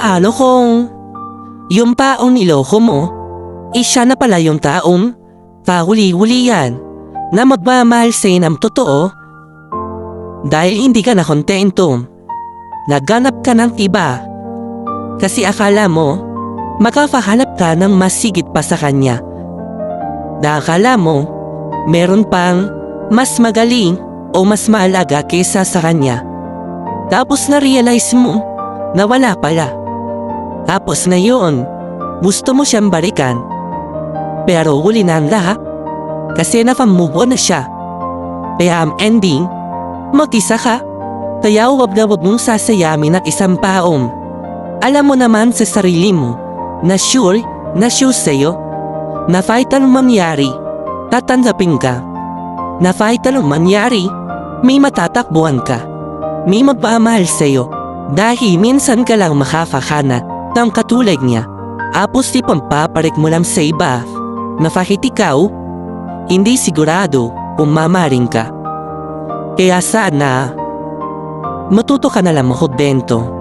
paano kung yung taong niloko mo, siya na pala yung taong kahuli-huli yan na magmamahal sa'yo ng totoo dahil hindi ka na kontento. Naghanap ka ng iba kasi akala mo makakahanap ka ng mas sigit pa sa kanya. Akala mo meron pang mas magaling o mas maalaga kaysa sa kanya. Tapos na-realize mo na wala pala. Tapos na yun, gusto mo siyang balikan. Pero huli na ang lahat kasi na-move on na siya. Kaya ang ending, mag-isa ka. Kaya huwag mong sasayamin ng isang taong alam mo naman sa sarili mo na sure sa'yo na kahit anong mangyari, tatanggapin ka. Na kahit anong mangyari, may matatakbuhan ka. May magmamahal sa'yo dahil minsan ka lang makakahanap ng katulad niya. Tapos di pampaparik mo lang sa iba na kahit ikaw, hindi sigurado kung mamahalin ka. Kaya sana, matuto ka na lang makontento.